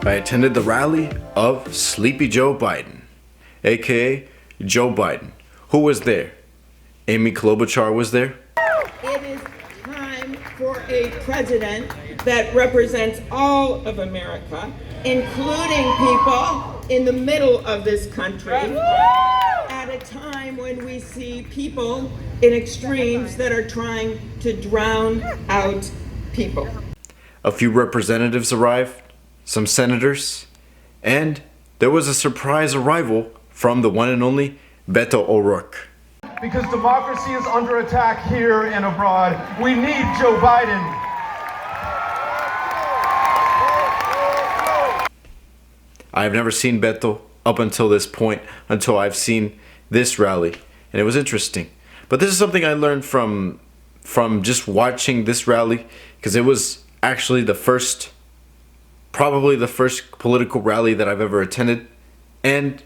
I attended the rally of Sleepy Joe Biden, aka Joe Biden. Who was there? Amy Klobuchar was there. It is time for a president that represents all of America, including people in the middle of this country, at a time when we see people in extremes that are trying to drown out people. A few representatives arrived, some senators, and there was a surprise arrival from the one and only Beto O'Rourke. Because democracy is under attack here and abroad. We need Joe Biden. I have never seen Beto up until this point, until I've seen this rally, and it was interesting. But this is something I learned from just watching this rally, because it was actually probably the first political rally that I've ever attended, and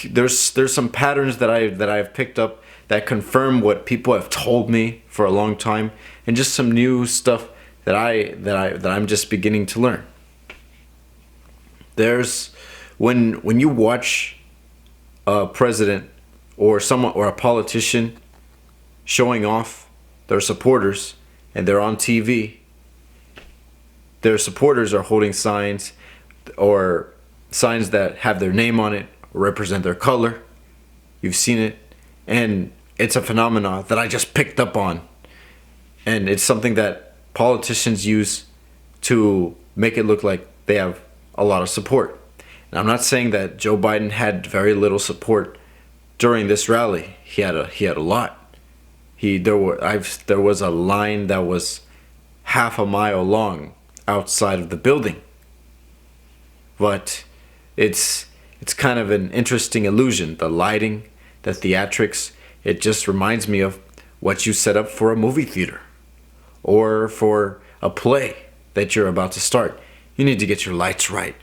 there's some patterns that I've picked up that confirm what people have told me for a long time, and just some new stuff that I'm just beginning to learn. There's when you watch a president or someone or a politician showing off their supporters and they're on TV, their supporters are holding signs that have their name on it or represent their color. You've seen it, and it's a phenomenon that I just picked up on, and it's something that politicians use to make it look like they have a lot of support. And I'm not saying that Joe Biden had very little support during this rally. He had a lot. There was a line that was half a mile long outside of the building. But it's kind of an interesting illusion. The lighting, the theatrics, it just reminds me of what you set up for a movie theater or for a play that you're about to start. You need to get your lights right.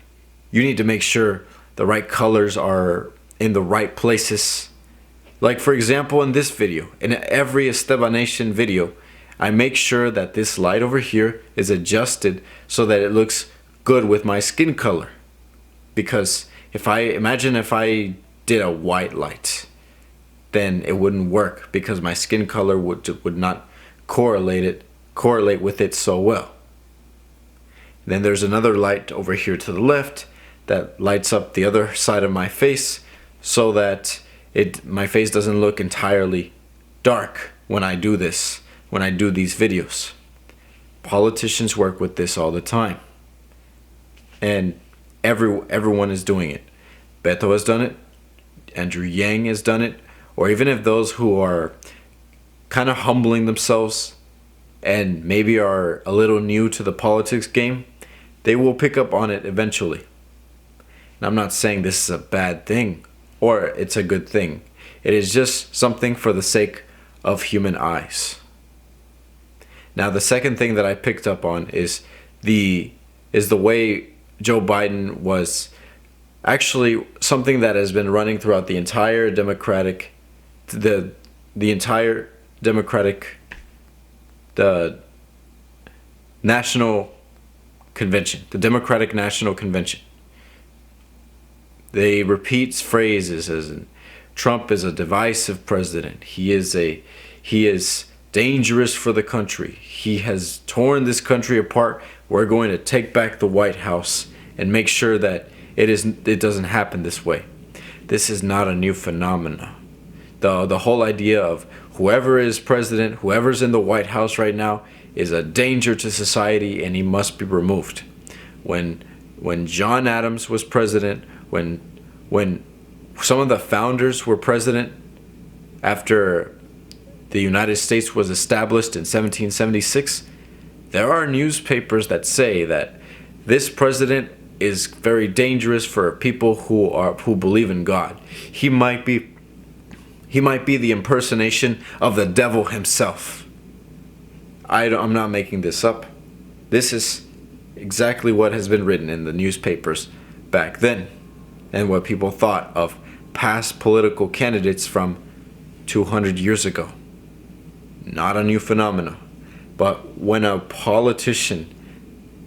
You need to make sure the right colors are in the right places. Like, for example, in this video, in every Estebanation video, I make sure that this light over here is adjusted so that it looks good with my skin color. Because if I did a white light, then it wouldn't work because my skin color would not correlate with it so well. Then there's another light over here to the left that lights up the other side of my face so that my face doesn't look entirely dark when I do these videos. Politicians work with this all the time, and everyone is doing it. Beto has done it, Andrew Yang has done it, or even if those who are kind of humbling themselves and maybe are a little new to the politics game, they will pick up on it eventually. And I'm not saying this is a bad thing or it's a good thing. It is just something for the sake of human eyes. Now, the second thing that I picked up on is the way Joe Biden was actually something that has been running throughout the entire Democratic National Convention, the Democratic National Convention. They repeat phrases as in, Trump is a divisive president. He is dangerous for the country. He has torn this country apart. We're going to take back the White House and make sure that it doesn't happen this way. This is not a new phenomenon. The whole idea of whoever is president, whoever's in the White House right now, is a danger to society and he must be removed. When John Adams was president, when some of the founders were president after the United States was established in 1776, there are newspapers that say that this president is very dangerous for people who believe in God. He might be the impersonation of the devil himself. I'm not making this up. This is exactly what has been written in the newspapers back then, and what people thought of past political candidates from 200 years ago. Not a new phenomenon. But when a politician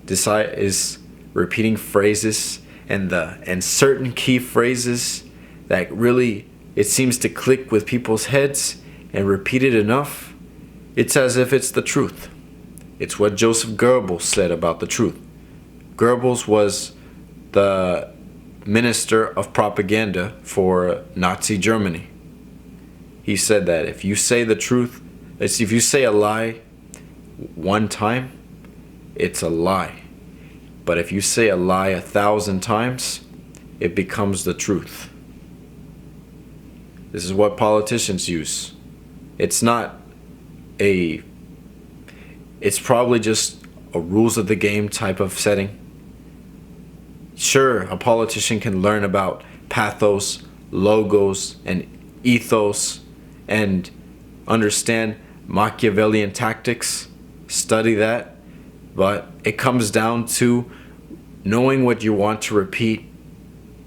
is repeating phrases and certain key phrases that really it seems to click with people's heads, and repeat it enough, it's as if it's the truth. It's what Joseph Goebbels said about the truth. Goebbels was the minister of propaganda for Nazi Germany. He said that if you say the truth, if you say a lie one time, it's a lie. But if you say a lie 1,000 times, it becomes the truth. This is what politicians use. It's probably just a rules of the game type of setting. Sure, a politician can learn about pathos, logos, and ethos, and understand Machiavellian tactics, study that, but it comes down to knowing what you want to repeat,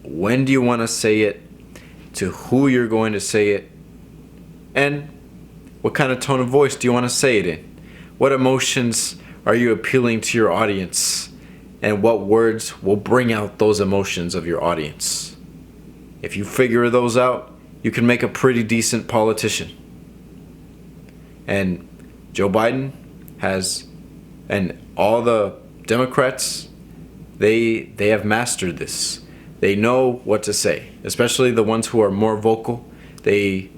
when do you want to say it, to who you're going to say it, and what kind of tone of voice do you want to say it in? What emotions are you appealing to your audience? And what words will bring out those emotions of your audience? If you figure those out, you can make a pretty decent politician. And Joe Biden has, and all the Democrats, they have mastered this. They know what to say, especially the ones who are more vocal. They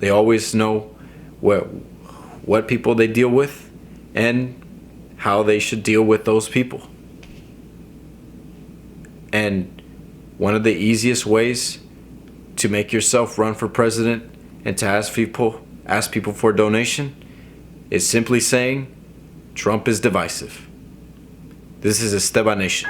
always know what people they deal with and how they should deal with those people. And one of the easiest ways to make yourself run for president and to ask people for donation is simply saying Trump is divisive. This is Estebanation.